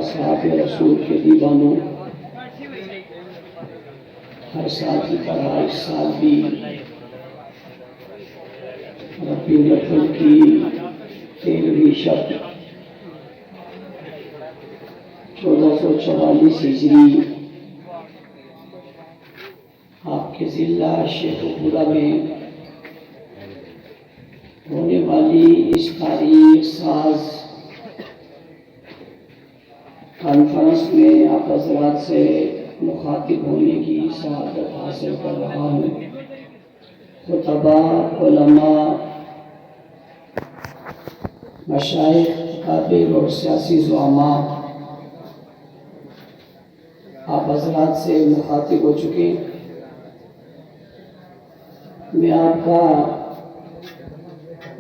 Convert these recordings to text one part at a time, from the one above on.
اصحاب رسول کے دیوانوں، ہر سال کی طرح اس سال بھی ربیع الاول کی 13ویں شب 1444 ہجری آپ کے ضلع شیخ پورہ میں ہونے والی اس تاریخ ساز کانفرنس میں آپ حضرات سے مخاطب ہونے کی سعادت حاصل کر رہا ہوں۔ خطبہ، علماء، مشائخ، اکابر اور سیاسی زعماء آپ حضرات سے مخاطب ہو چکے ہیں۔ میں آپ کا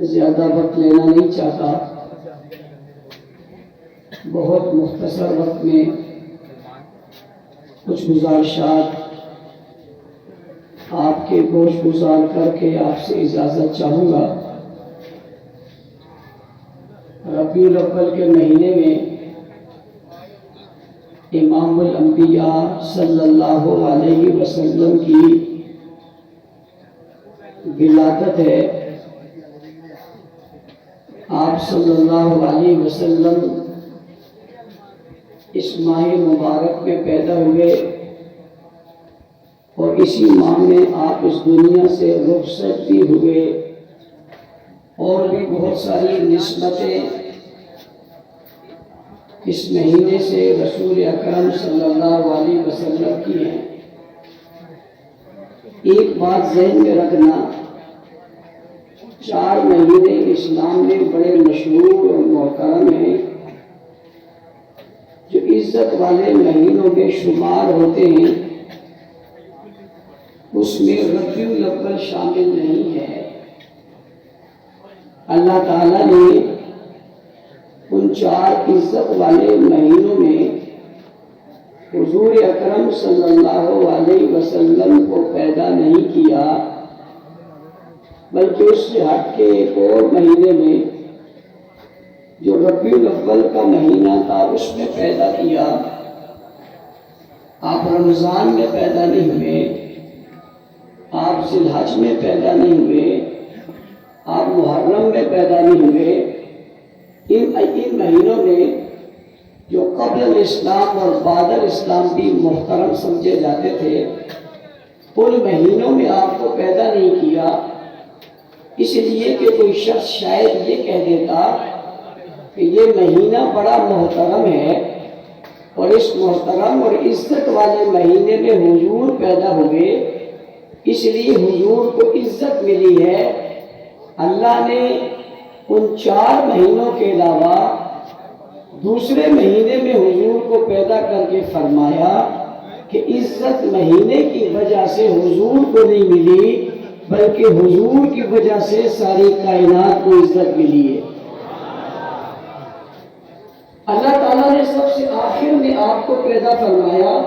زیادہ وقت لینا نہیں چاہتا، بہت مختصر وقت میں کچھ گزارشات آپ کے گوش گزار کر کے آپ سے اجازت چاہوں گا۔ ربیع الاول کے مہینے میں امام الانبیاء صلی اللہ علیہ وسلم کی ولادت ہے۔ آپ صلی اللہ علیہ وسلم اس ماہ مبارک میں پیدا ہوئے اور اسی ماہ میں آپ اس دنیا سے رخصت بھی ہوئے، اور بھی بہت ساری نسبتیں اس مہینے سے رسول اکرم صلی اللہ علیہ وسلم کی ہیں۔ ایک بات ذہن میں رکھنا، 4 مہینے اسلام میں بڑے مشہور اور محترم ہیں، جو عزت والے مہینوں میں شمار ہوتے ہیں، اس میں ربیع الاول شامل نہیں ہے۔ اللہ تعالیٰ نے ان 4 عزت والے مہینوں میں حضور اکرم صلی اللہ علیہ وسلم کو پیدا نہیں کیا، بلکہ اس سے ہٹ کے ایک اور مہینے میں جو ربیع الاول کا مہینہ تھا اس میں پیدا کیا۔ آپ رمضان میں پیدا نہیں ہوئے، آپ ذی الحج میں پیدا نہیں ہوئے، آپ محرم میں پیدا نہیں ہوئے۔ ان مہینوں میں جو قبل الاسلام اور بعد الاسلام بھی محترم سمجھے جاتے تھے، ان مہینوں میں آپ کو پیدا نہیں کیا، اس لیے کہ کوئی شخص شاید یہ کہہ دیتا کہ یہ مہینہ بڑا محترم ہے اور اس محترم اور عزت والے مہینے میں حضور پیدا ہوئے، اس لیے حضور کو عزت ملی ہے۔ اللہ نے ان 4 مہینوں کے علاوہ دوسرے مہینے میں حضور کو پیدا کر کے فرمایا کہ عزت مہینے کی وجہ سے حضور کو نہیں ملی، بلکہ حضور کی وجہ سے ساری کائنات کو عزت ملی ہے۔ اللہ تعالیٰ نے سب سے آخر میں آپ کو پیدا فرمایا،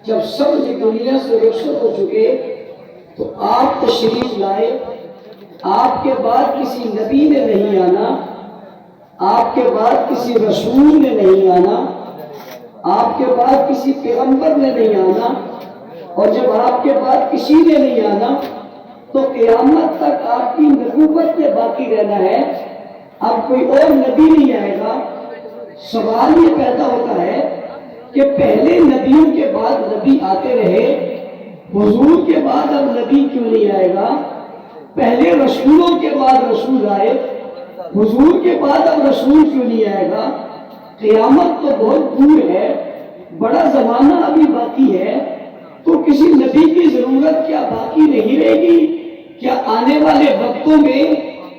جب سب دنیا سے رخصت ہو چکے تو آپ تشریف لائے۔ آپ کے بعد کسی نبی نے نہیں آنا، آپ کے بعد کسی رسول نے نہیں آنا، آپ کے بعد کسی پیغمبر نے نہیں آنا، اور جب آپ کے بعد کسی نے نہیں آنا تو قیامت تک آپ کی نبوت میں باقی رہنا ہے۔ اب کوئی اور نبی نہیں آئے گا۔ سوال یہ پیدا ہوتا ہے کہ پہلے نبیوں کے بعد نبی آتے رہے، حضور کے بعد اب نبی کیوں نہیں آئے گا؟ پہلے رسولوں کے بعد رسول آئے، حضور کے بعد اب رسول کیوں نہیں آئے گا؟ قیامت تو بہت دور ہے، بڑا زمانہ ابھی باقی ہے، تو کسی نبی کی ضرورت کیا باقی نہیں رہے گی؟ کیا آنے والے وقتوں میں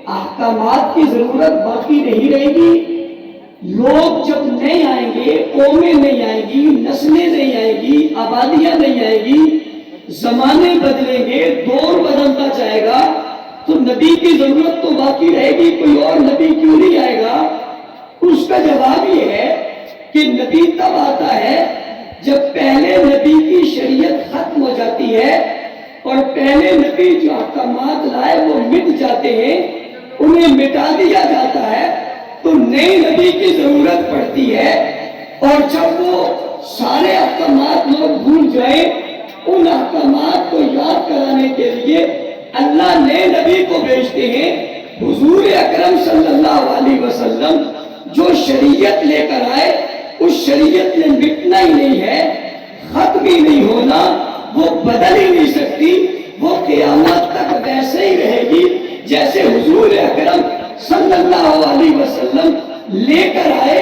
احکامات کی ضرورت باقی نہیں رہے گی؟ لوگ جب نہیں آئیں گے، قومیں نہیں آئیں گی، نسلیں نہیں آئیں گی، آبادیاں نہیں آئیں گی، زمانے بدلیں گے، دور بدلتا جائے گا، تو نبی کی ضرورت تو باقی رہے گی، کوئی اور نبی کیوں نہیں آئے گا؟ اس کا جواب یہ ہے کہ نبی تب آتا ہے جب پہلے نبی کی شریعت ختم ہو جاتی ہے اور پہلے نبی جو احکامات لائے وہ مٹ جاتے ہیں، انہیں مٹا دیا جاتا ہے، تو نئے نبی کی ضرورت پڑتی ہے۔ اور جب وہ سارے احکامات لوگ بھول جائیں، ان احکامات کو یاد کرانے کے لیے اللہ نے نبی کو بھیجتے ہیں۔ حضور اکرم صلی اللہ علیہ وسلم جو شریعت لے کر آئے، اس شریعت نے مٹنا ہی نہیں ہے، ختم ہی نہیں ہونا، وہ بدل ہی نہیں سکتی، وہ قیامت تک ویسے ہی رہے گی جیسے حضور اکرم صلی اللہ علیہ وسلم لے کر آئے۔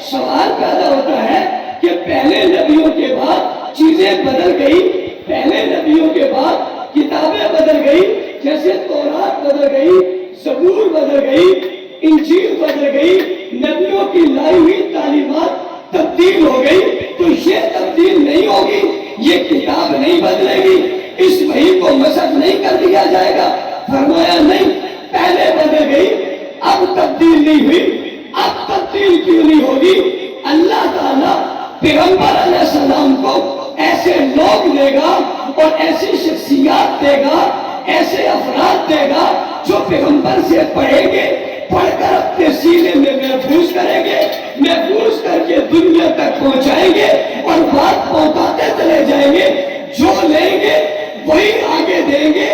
سوال پیدا ہوتا ہے کہ پہلے نبیوں کے بعد چیزیں بدل گئی، پہلے نبیوں کے بعد کتابیں بدل گئی، جیسے تورات بدل گئی، زبور بدل گئی، انجیل بدل گئی، نبیوں کی لائی ہوئی تعلیمات تبدیل ہو گئی، تو یہ تبدیل نہیں ہوگی، یہ کتاب نہیں بدلے گی، اس وحی کو مسخ نہیں کر دیا جائے گا۔ فرمایا نہیں، پہلے بدل گئی، اب تبدیل نہیں ہوئی۔ اب تبدیل کیوں نہیں ہوگی؟ اللہ تعالیٰ پیغمبر علیہ السلام کو ایسے لوگ دے گا اور ایسی شخصیات دے گا، ایسے افراد دے گا جو پیغمبر سے پڑھیں گے، پڑھ کر اپنے سینے میں محفوظ کریں گے، محفوظ کر کے دنیا تک پہنچائیں گے اور بات پہنچاتے چلے جائیں گے۔ جو لیں گے وہی آگے دیں گے،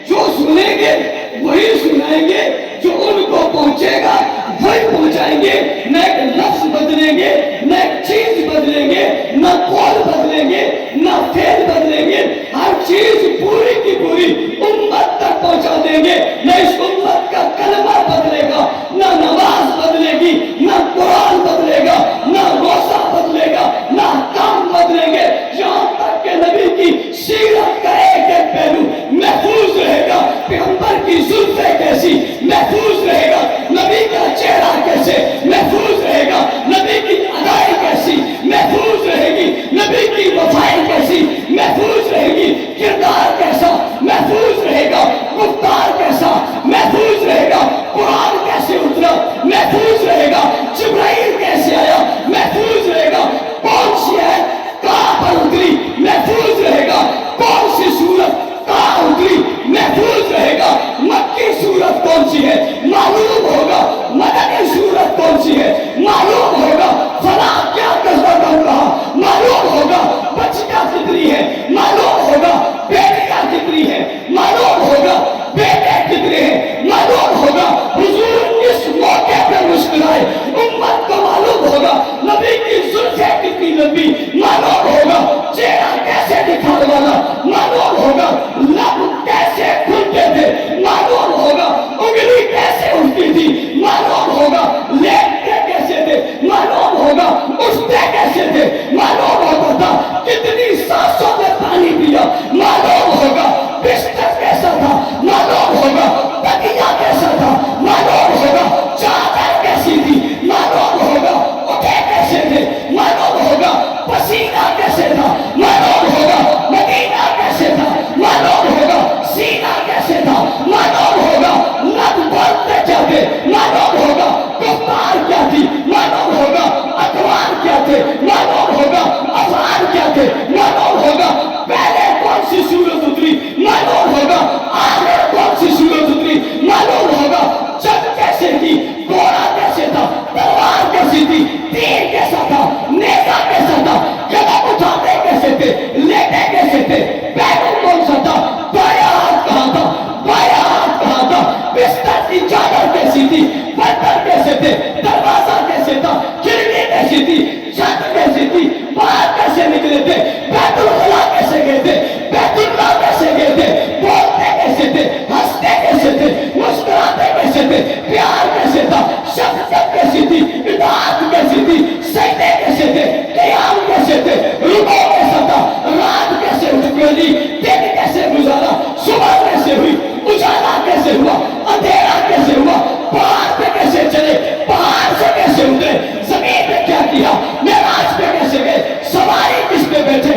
جو سنیں گے وہی سنائیں گے، جو ان کو پہنچے گا وہی پہنچائیں گے۔ نہ ایک لفظ بدلیں گے، نہ ایک چیز بدلیں گے، نہ قول بدلیں گے، نہ فعل بدلیں گے، ہر چیز پوری کی پوری امت تک پہنچا دیں گے۔ نہ اس امت کا کلمہ بدلے گا، نہ نماز بدلے گی، نہ قرآن بدلے گا، نہ روزہ بدلے گا، نہ احکام بدلیں گے، یہاں تک کہ نبی کی سیرت کا ایک ایک پہلو محفوظ رہے گا۔ پیغمبر کی زلفیں کیسی محفوظ رہے گا، نبی کا چہرہ کیسے محفوظ رہے گا، نبی کی ادائی کیسی محفوظ رہے گی، نبی کی وفائی کیسی محفوظ رہے گی، کردار کیسا محفوظ رہے گا، گفتار کیسا محفوظ رہے گا، قرآن کیسے اترا محفوظ رہے گا، جبرائیل کیسے آیا محفوظ رہے گا، کون سی ہے کہاں پر اتری محفوظ رہے گا، کون سی سورت کہاں اتری محفوظ رہے گا، مکی سورت کون سی ہے معلوم ہوگا، مدنی سورت کون سی ہے معلوم ہوگا، فلاں کیا قصہ بن رہا معلوم ہوگا، بچیاں کتنی ہے معلوم ہوگا، بیٹیاں کتنی ہے معلوم ہوگا، بیٹے کتنے ہیں معلوم ہوگا۔ حضور اس موقع پر مسکرائے، امت کو معلوم ہوگا، نبی کی زلفیں کتنی لمبی معلوم ہوگا، چہرہ کیسے دکھانے والا معلوم ہوگا، لب کیسے کھلتے تھے معلوم ہوگا، انگلی کیسے اٹھتی تھی معلوم ہوگا، لیٹتے کیسے تھے معلوم ہوگا، اٹھتے کیسے تھے معلوم ہوتا تھا، کتنی سانسوں میں پانی پیا معلوم ہوگا، بستر کیسا تھا معلوم ہوگا، تکیہ کیسا تھا معلوم ہوگا، چادر کیسی تھی معلوم ہوگا، اٹھے کیسے تھے معلوم ہوگا، پسینہ کیسے تھا معلوم ہوگا، مدینہ کیسے تھا معلوم ہوگا، سینہ کیسے تھا معلوم ہوگا، لب بولتے جاتے معلوم ہوگا، گفتار کیا تھی معلوم ہوگا، اقوال کیا تھے معلوم ہوگا، افعال کیا تھے معلوم ہوگا، پہلے کون سی سورت اتری معلوم ہوگا، آخر کون سی سورت اتری معلوم ہوگا، جنگ کیسے کی، گھوڑا کیسے تھا، تلوار کیسی تھی، تیر کیسا تھا، نیزہ کیسا تھا، قدم اٹھاتے کیسے تھے، لیٹے کیسے تھے، بیٹھو کون سا تھا، بایاں ہاتھ کہاں تھا، بایاں ہاتھ کہاں تھا، بستر کی چادر کیسی تھی، برتن کیسے تھے، دروازہ کیسے تھا، کھڑکی کیسی تھی، چھت کیسی تھی، باہر کیسے نکلے تھے، بیت الخلا کیسے گئے تھے، بیت اللہ کیسے گئے تھے، بولتے کیسے تھے، ہنستے کیسے تھے، مسکراتے کیسے تھے، پیار کیسے تھا، شفقت کیسی تھی، اطاعت کیسی تھی، سجدے کیسے تھے، قیام کیسے تھے، رکوع کیسا تھا، رات کیسے گزری، دن کیسے گزارا، صبح کیسے ہوئی، اجالا کیسے ہوا، اندھیرا کیسے ہوا، پہاڑ پہ کیسے چلے، پہاڑ سے کیسے اترے، زمین پہ کیا کیا، معراج پہ کیسے گئے، سواری کس پہ بیٹھے،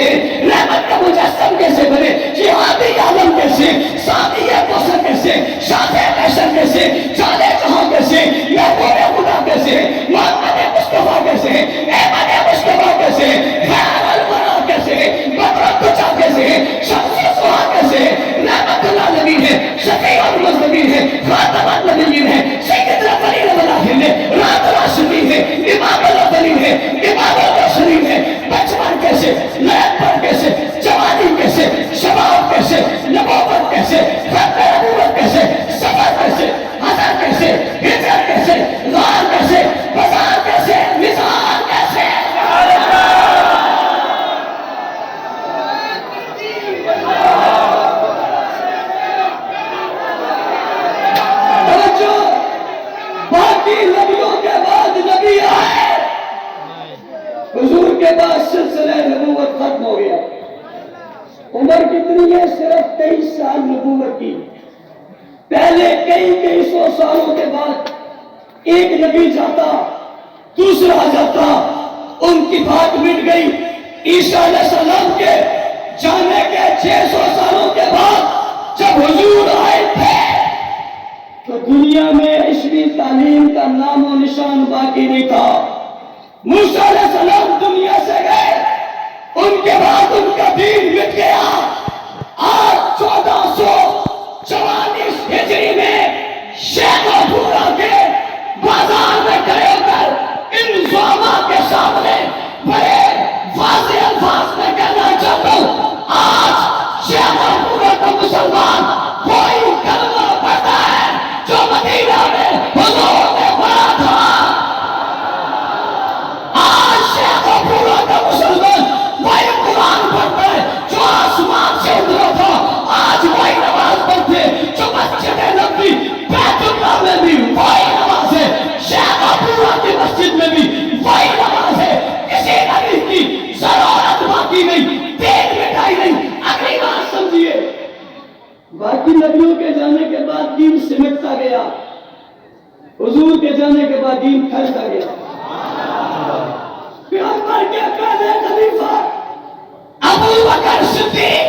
کیسے, رحمت کا مجسم کیسے بنے, جہادی عالم کیسے, ساتھی کوثر کیسے, شاہ محشر کیسے, جانے جہاں کیسے, محبوب خدا کیسے, محمد مصطفیٰ کیسے, احمد مصطفیٰ کیسے, خیر الورا کیسے, بدر الدجا کیسے, شمس سہا کیسے, رحمت العالمین ہے, شفیع المذنبین ہے, خاتم النبیین ہے, سید الاولین والآخرین ہے, رحمت العاشقین ہے, امام الاولین ہے, امام المرسلین ہے. بچپن کیسے, لڑکپن کیسے, جوانی کیسے, شباب کیسے, نبوت کیسے, ختم نبوت کیسے, سفر کیسے, حضر کیسے, ہجرت کیسے, غار کیسے, بازار کیسے, نثار کیسے. توجہ, باقی نبیوں کے بعد نبی آئے, حضور کے بعد سلسلہ نبوت ختم ہو گیا. عمر کتنی ہے؟ صرف 23 سال نبوت کی. پہلے کئی سو سالوں کے بعد ایک نبی جاتا, دوسرا جاتا, ان کی بات مٹ گئی. عیسیٰ علیہ السلام کے جانے کے 600 سالوں کے بعد جب حضور آئے تھے تو دنیا میں علمی تعلیم کا نام و نشان باقی نہیں تھا. موسیٰ علیہ السلام دنیا سے گئے, ان کے بعد ان کا دین مٹ گیا. آج 1444 ہجری میں شیخ پورا کے بازار میں کھڑے ہو کر ان زعما کے سامنے بڑے واضح الفاظ میں کہنا چاہتا ہوں, آج شیخ پورا کا مسلمان کوئی کلمہ پڑھتا ہے جو مدینہ میں حضور نے پڑھا تھا. آج شیخ پورا کا مسلمان وہی قرآن پڑھتا ہے جو آسمان سے اترا تھا. آج وہی نماز پڑھتے جو مسجد نبوی بیت اللہ میں بھی وہی نماز ہے, شیخ پورا کی مسجد میں بھی وہی نماز ہے. کسی نبی کی ضرورت باقی نہیں, دین مٹائی نہیں. اگلی بات سمجھیے, باقی نبیوں کے جانے کے بعد دین سمٹتا گیا, حضور کے جانے کے بعد دین پھیلتا گیا. پیغمبر کے پہلے خلیفہ ابو بکر صدیق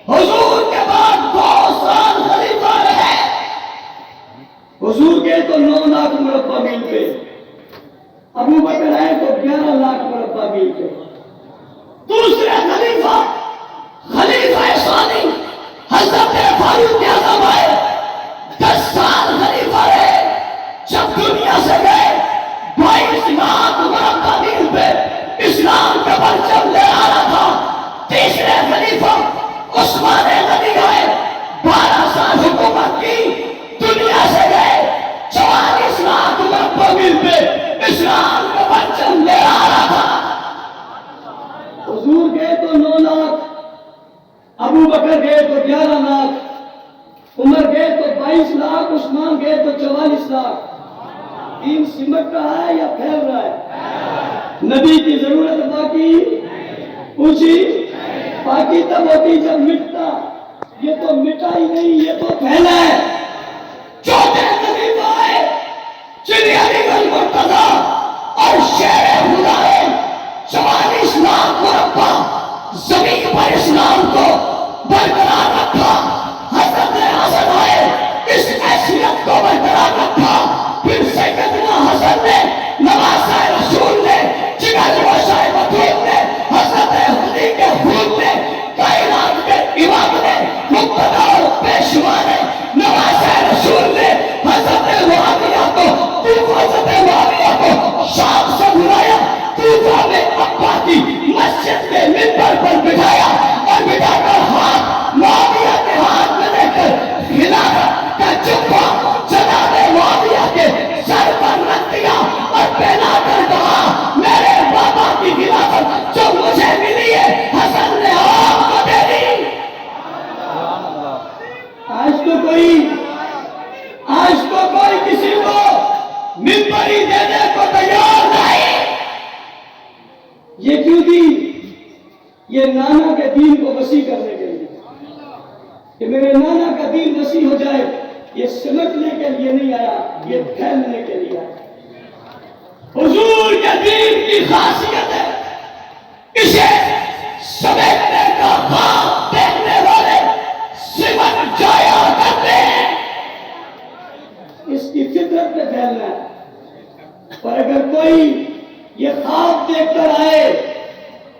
حضور کے بعد 2 سال خلیفہ رہے. حضور کے تو 9 لاکھ مربع میل پہ, ابو بکر آئے تو 11 لاکھ مربع میل پہ. دوسرے خلیفہ ثانی حضرت فاروق اعظم آئے, 10 سال خلیفہ رہے. جب دنیا سے گئے 22 لاکھ مربع میل پہ اسلام کا پرچم لہرا تھا. تیسرے خلیفہ عثمان غنی آئے, 12 سال حکومت کی, دنیا سے گئے 44 لاکھ مربع میل پہ اسلام کا پرچم لہرا تھا. حضور گئے تو 9 لاکھ, ابو بکر گئے تو 11 لاکھ, عمر گئے تو 22 لاکھ, عثمان گئے تو 44 لاکھ. دین سمٹ رہا ہے یا پھیل رہا ہے؟ نبی کی ضرورت باقی پوچھی باقی تب ہوتی جب مٹتا. یہ تو مٹا ہی نہیں, یہ تو پھیلا ہے. چوتھے خلیفہ آئے جنہیں علی گڑھ مرتضیٰ اور شیر خدا ہے, 44 لاکھ مربع زمین پر اسلام کو برقرار رکھا. حضرت حسن آئے, اس حیثیت کو برقرار رکھا. پھر سیدنا حسن نے, نواسہ رسول نے, جگر گوشہ بطول نے, حضرت علی کے خون نے, کائنات کے امام نے, مقتدی اور پیشوا نے, نواسہ رسول نے حضرت معاویہ کو, حضرت معاویہ کو شام سے بلایا, کوفہ میں ابا کی مسجد کے منبر پر بٹھایا اور بٹھا کر ہاتھ معاویہ کے ہاتھ میں دے کر خلافت کا جبہ جناب معاویہ کے سر پر رکھ دیا اور پہنا کر کہا, میرے بابا کی خلافت جو مجھے ملی ہے حسن نے آپ کو دے دی. آج تو کوئی کسی کو منبری دینے کو تیار نہیں. یہ کیوں دی؟ یہ نانا کے دین کو وسیع کرنے کے لیے, کہ میرے نانا کا دین وسیع ہو جائے. یہ سمٹنے کے لیے نہیں آیا, یہ پھیلنے کے لیے آیا. حضور کے دین کی خاصیت ہے, اسے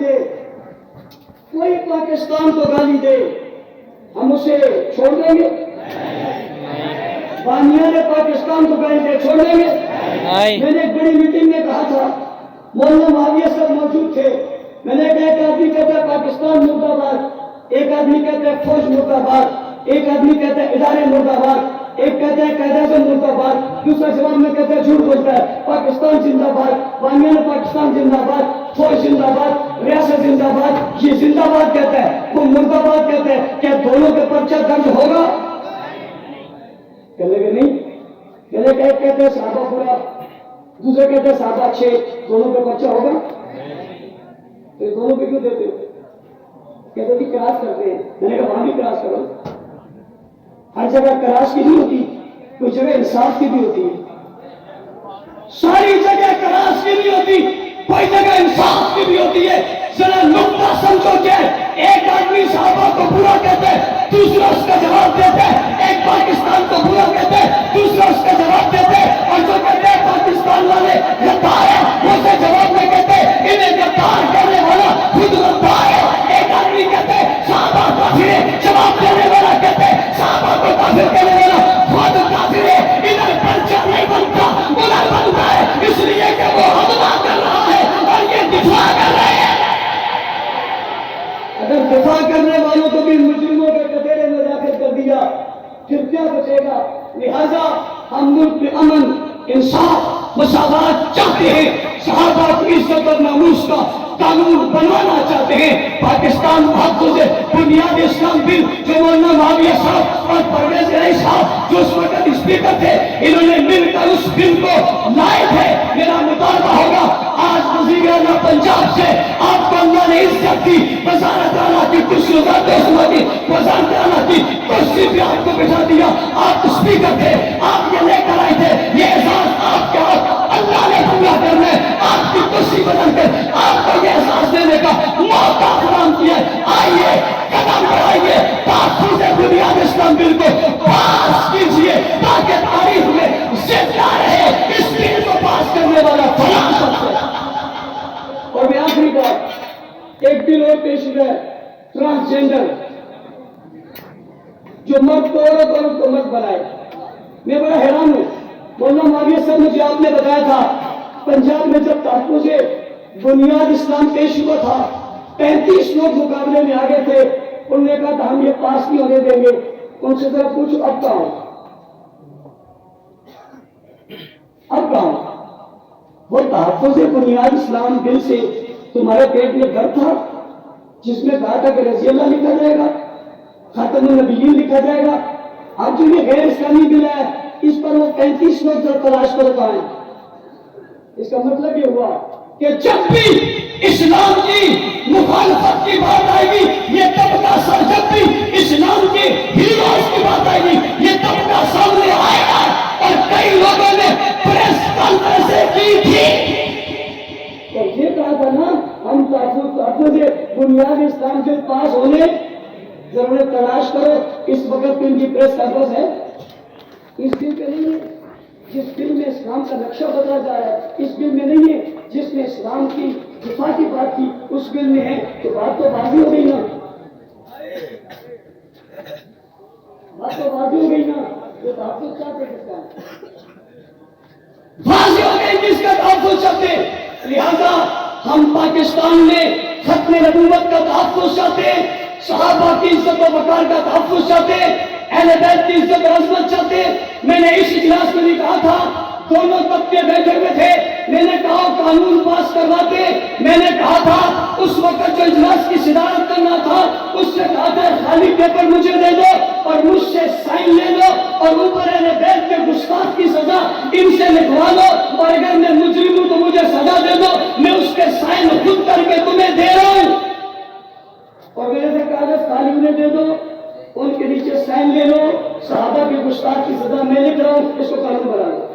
دے، کوئی پاکستان کو گالی دے، ہم اسے چھوڑ دیں گے؟ بانیہ نے پاکستان کو گالی دے چھوڑ دیں گے؟ میں نے ایک بڑی میٹنگ میں کہا تھا، مولانا معاویہ صاحب موجود تھے، میں نے کہا ایک آدمی کہتا ہے پاکستان مرد آباد، ایک آدمی کہتا ہے فوج مرد آباد، ایک آدمی کہتا ہے ادارے مرد آباد، ایک کہتا ہے قائد اعظم مرد آباد، دوسرا جواب میں کہتا ہے جھوٹ بولتا ہے پاکستان زندہ باد، بانیہ نے پاکستان زندہ باد، فوج زندہ باد، ریاست زندہ باد، یہ زندہ باد کہتا ہے، وہ مرد آباد کہتا ہے، کیا دونوں کے پرچہ درج ہوگا؟ کہنے کہ نہیں، کہنے کہ ایک کہتے ہیں صحابہ برا، دوسرے کہتے ہیں صحابہ اچھے، دونوں پہ پرچہ ہوگا؟ تو دونوں پہ کیوں دیتے ہو؟ کہتے ہیں کہ کراس کرتے ہیں، میں نے کہا وہاں بھی کراس کرو، ہر جگہ کراس کی نہیں ہوتی، کوئی جگہ انصاف کی بھی ہوتی ہے، ساری جگہ کراس کی نہیں ہوتی، کوئی جگہ انصاف کی بھی ہوتی ہے۔ ذرا نقطہ سمجھو کہ ایک آدمی صحابہ کو برا کہتے ہیں، دوسرا اس کا جواب دیتے ہیں، ایک پاکستان کو برا کہتے ہیں، دوسرا اس کا جواب دیتے ہیں، اور جو کہتے ہیں پاکستان والے غدار ہیں، وہ سے جواب میں کہتے ہیں انہیں غدار کہنے والا خود غدار ہے۔ ایک آدمی کہتے ہیں صحابہ کافر ہے، جواب دینے والا کہتے ہیں صحابہ کو کافر کہنے والا خود کافر ہے۔ ادھر پرچہ نہیں بنتا، ادھر بنتا ہے، اس لیے کہ وہ حملہ کر رہا ہے اور یہ دفاع کر رہے ہیں۔ اگر دفاع کرنے والوں کو بھی مجرموں کے کٹہرے میں داخل کر دیا پھر کیا بچے گا؟ لہذا ہم ملک میں امن، انصاف، مساوات چاہتے ہیں، صحابہ کی عزت اور ناموس کا قانون بنوانا چاہتے ہیں۔ پاکستان محفوظ بنیاد اسلام بل جو مولانا معاویہ صاحب اور پرویز الہی صاحب جو اس وقت اسپیکر تھے، انہوں نے مل کر اس بل کو لائے تھے۔ میرا مطالبہ ہوگا آج وزیر اعلیٰ پنجاب سے آپ کو اللہ نے عزت کی، وزارت اعلیٰ کی کرسی، وزارت اعلیٰ کی کرسی پہ آپ کو بٹھا دیا، آپ اسپیکر تھے، آپ یہ لے کر آئے تھے، یہ احساس آپ کے ہاتھ اللہ نے پورا کرنا ہے، آپ کی کرسی بدل کر آپ کو یہ احساس دینے کا موقع فراہم کیا ہے۔ آئیے قدم بڑھائیے، تحفظ بنیاد اسلام بل کو پاس کیجیے تاکہ تاریخ میں زندہ رہے اس بل کو پاس کرنے والا فلاں شخص ہے۔ اور میں آخری بات، ایک بل اور پیش ہوا ہے، ٹرانسجینڈر، جو مرد کو عورت اور عورت کو مرد بنائے۔ میں بڑا حیران ہوں، مولانا معاویہ صاحب مجھے آپ نے بتایا تھا پنجاب میں جب تحفظ بنیاد اسلام پیش ہوا تھا 35 لوگ مقابلے میں آگے تھے، انہوں نے کہا تھا ہم یہ پاس نہیں ہونے دیں گے۔ ان سے ذرا پوچھو اب کہاں، اب کہاں؟ وہ تحفظ بنیاد اسلام بل سے تمہارے پیٹ میں درد تھا جس میں کہا تھا کہ رضی اللہ لکھا جائے گا، خاتم النبیین لکھا جائے گا، اب جو یہ غیر اسلامی بل ہے اس پر وہ 35 لوگ جو تلاش کر پائیں۔ اس کا مطلب یہ ہوا کہ جب بھی اسلام کی مخالفت کی بات آئے گی، یہ طبقہ جب بھی اسلام کے ہیروز کی بات آئے گی، یہ طبقہ سامنے آئے گا۔ اور کئی لوگوں نے پریس کانفرنسیں کی تھی، تو یہ کہا تھا نا ہم تحفظ بنیاد اسلام کے پاس ہونے، ضرور تلاش کرو اس وقت ان کی پریس کانفرنس ہے، اس بل پہ نہیں ہے جس بل میں اسلام کا نقشہ بدلا جا رہا ہے، اس بل میں نہیں ہے جس میں اسلام کی دفاع کی بات کی، اس بل میں ہے، تو بات تو واضح ہو گئی نا، بات تو واضح ہو گئی نا، جو تحفظ چاہتے کس کا واضح ہو گئی جس کا تحفظ چاہتے۔ لہذا ہم پاکستان میں ختم نبوت کا تحفظ چاہتے ہیں، صحابہ کی عزت و وقار کا تحفظ چاہتے ہیں، اہل بیت کی عزت و عظمت چاہتے ہیں۔ میں نے اس اجلاس میں بھی کہا تھا، دونوں طبقے بیٹھے ہوئے تھے، میں نے کہا قانون پاس کرواتے، میں نے کہا تھا اس وقت جو اجلاس کی صدارت کرنا تھا اس سے کہا تھا خالی پیپر مجھے دے دو اور مجھ سے سائن لے لو اور اوپر اہل بیت کے گستاخ کی سزا ان سے لکھوا لو، اور اگر میں مجرم ہوں تو مجھے سزا دے دو، میں اس کے سائن خود کر کے تمہیں دے رہا ہوں، اور میرے سے کاغذ خالی انہیں دے دو، ان کے نیچے سائن لے لو، صحابہ کے گستاخ کی سزا میں لکھ رہا ہوں، اس کو قانون بنا لو۔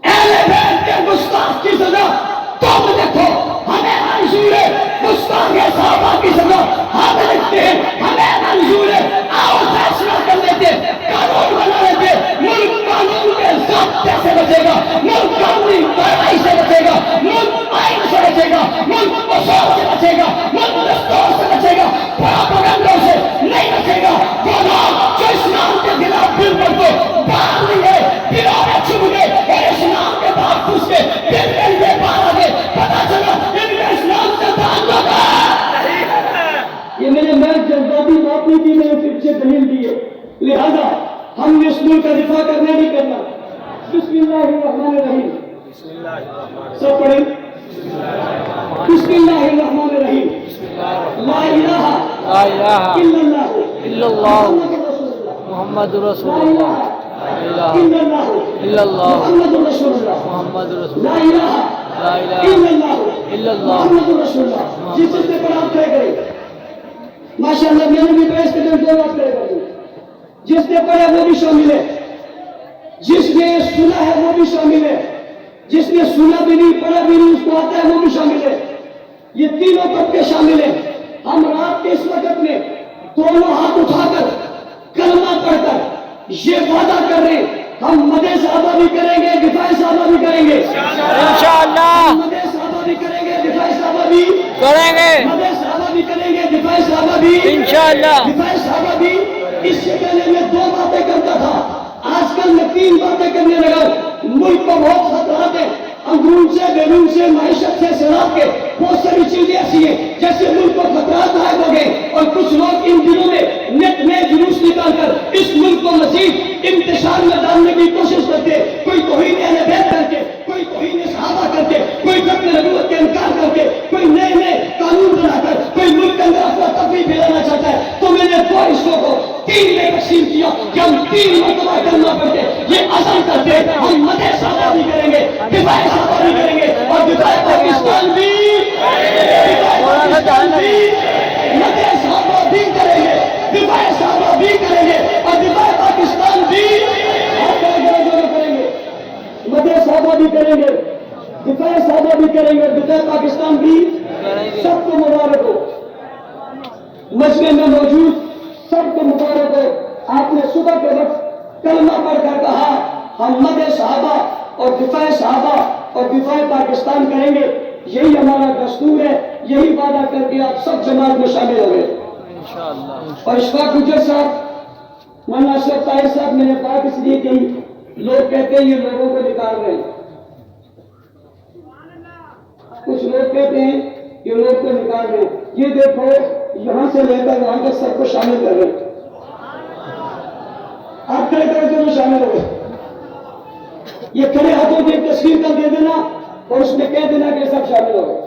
اہل بیت کے گستاخ کی سزا تم لکھو، ہمیں منظور ہے، گستاخ صحابہ کی سزا ہم لکھتے ہیں، ہمیں منظور ہے، آؤ فیصلہ کر لیتے، قانون بنا لیتے، ملک قانون کے ضابطے سے بچے گا، ملک قانونی کارروائی سے بچے گا، ملک آئین سے بچے گا۔ بچے گا، ملک اصول سے بچے گا، ملک دستور سے بچے گا، پروپیگنڈوں سے نہیں بچے گا۔ وہ لوگ جو اسلام کے خلاف بل بل کو باہر لیے، دلوں میں چھپ گئے اور اسلام کے بعد گھس کے دل کے لیے باہر آ گئے، پتا چلا ان کا اسلام سے تعلق ہے۔ یہ میں نے جذباتی بات نہیں کی، میں نے پیچھے دلیل دی ہے۔ لہذا ہم نے اس ملک کا دفاع کرنا نہیں کرنا۔ بسم اللہ الرحمن الرحیم، سب پڑھیں۔ بسم اللہ الرحمن الرحیم، لا الہ الا اللہ محمد رسول اللہ، الا اللہ محمد رسول اللہ، محمد رسول لا اللہ، الہ لا الہ الا اللہ محمد رسول اللہ۔ جس سے پر آپ کھڑے کریں ماشاءاللہ، میں نے بھی بیس کے دن دو بات کھڑے کر دوں۔ جس نے پڑھا وہ بھی شامل ہے، جس نے سنا ہے وہ بھی شامل ہے، جس نے سنا بھی نہیں پڑھا بھی نہیں اس کو آتا ہے وہ بھی شامل ہے۔ یہ تینوں طبقے شامل ہیں۔ ہم رات کے اس وقت میں دونوں ہاتھ اٹھا کر کلمہ پڑھ کر یہ وعدہ کر رہے ہیں، ہم مدح صحابہ بھی کریں گے، دفاع صحابہ بھی کریں گے انشاءاللہ مدح صحابہ بھی کریں گے، دفاع صحابہ بھی کریں گے مدح صحابہ بھی کریں گے، دفاع صحابہ بھی انشاءاللہ۔ دفاع صحابہ بھی۔ اس سے پہلے میں 2 باتیں کرتا تھا، آج کل میں 3 باتیں کرنے لگا۔ ملک کو بہت خطرات ہیں، اندرون سے بیرون سے، معیشت سے، سیلاب کے، بہت ساری چیزیں ایسی ہیں جیسے ملک کو خطرات لاحق ہو گئے، اور کچھ لوگ ان دنوں میں نیٹ میں جلوس نکال کر اس ملک کو مزید انتشار میں ڈالنے کی کوشش کرتے، کوئی توہین اہل بیت کر کے، کوئی توہین صحابہ کر کے، کوئی ختم نبوت کے انکار کر کے، کوئی نئے نئے قانون بنا کر، کوئی ملک کے اندر افراتفری پھیلانا چاہتا ہے۔ تو میں نے 2 حصوں کو 3 میں تقسیم کیا کہ ہم 3 مرتبہ کلمہ پڑھتے، یہ عزم کرتے ہم مدح صحابہ بھی کریں گے، دفاع صحابہ بھی کریں گے، اور دفاع پاکستان بھی، مدح صحابہ بھی کریں گے، دفاع صحابہ بھی کریں گے، اور دفاع پاکستان بھی کریں گے۔ مدح صحابہ بھی کریں گے، دفاع صحابہ بھی کریں گے، دفاع پاکستان بھی۔ سب کو مبارک ہو، مجمع میں موجود سب کو مبارک ہو۔ آپ نے صبح کے وقت کلمہ پڑھ کر کہا ہم مدح صحابہ اور دفاع صحابہ اور دفاع پاکستان کریں گے، یہی ہمارا دستور ہے، یہی وعدہ کر کے آپ سب جماعت میں شامل ہو گئے۔ اور اشفاق گجر صاحب، مولانا اشرف طاہر صاحب، میں نے بات اس لیے کہی، لوگ کہتے ہیں یہ لوگوں کو نکال رہے ہیں، کچھ لوگ کہتے ہیں یہ لوگ کو نکال رہے ہیں، یہ دیکھو یہاں سے لے کر وہاں تک سب کو شامل کر رہے ہیں۔ آپ کھڑے کرے تو میں شامل ہو گئے، یہ کھڑے ہاتھوں کی ایک تصویر کر دے دینا اور اس میں کہہ دینا کہ سب شامل ہو گئے۔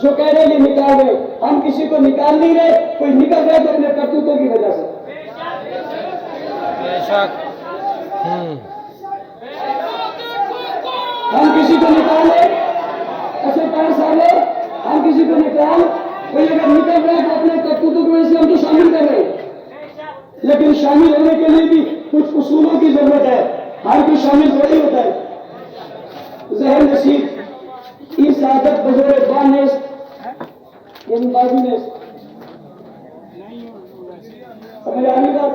جو کہہ رہے ہیں یہ نکال رہے، ہم کسی کو نکال نہیں رہے، کوئی نکل رہے تو اپنے کرتوتوں کی وجہ سے۔ ہم کسی کو نکال رہے، ایسے 5 سال ہے، ہم کسی کو نکال، کوئی اگر نکل رہے تو اپنے کرتوتوں کی وجہ سے ہم تو شامل کر رہے ہیں، لیکن شامل ہونے کے لیے بھی کچھ اصولوں کی ضرورت ہے، ہر کوئی شامل تھوڑی ہوتا ہے۔ ذہن نصیب اس عادت بزرگ بانس ان بازو نے سمجھ آنے کا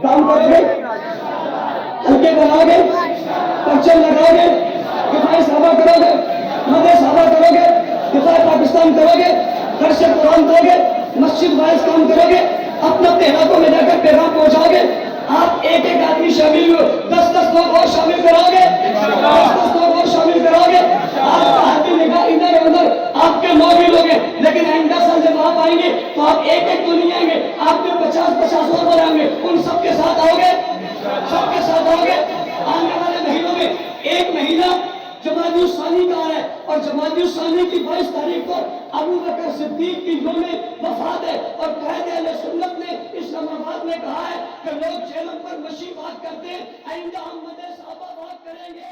کام کرو گے، ہلکے بناؤ گے، پرچم لگاؤ گے، دفاع صحابہ کرو گے، مدح صحابہ کرو گے، دفاع پاکستان کرو گے، درس قرآن کرو گے، مسجد وائز کام کرو گے، اپنے علاقوں میں جا کر پیغام پہنچاؤ گے۔ آپ ایک ایک آدمی شامل ہو، 10 لوگ اور شامل کراؤ گے، 10 لوگ اور شامل کراؤ گے۔ آپ کی نگاہ ادھر ادھر، آپ کے 9 بھی لوگ ہیں، لیکن آئندہ سال جب آپ آئیں گے تو آپ ایک ایک تو نہیں آئیں گے، آپ کے 50 اور آئیں گے، ان سب کے ساتھ آؤ گے، سب کے ساتھ آؤ گے۔ آنے والے مہینوں میں ایک مہینہ جمادی الثانی کا ہے، اور جمادی الثانی کی 22 تاریخ کو ابو بکر صدیق کی یوم وفات ہے، اور قائد اہل سنت نے اسلام آباد میں کہا ہے کہ لوگ جہنم پر مشی بات کرتے ہیں، آئندہ ہم مدح صحابہ بات کریں گے۔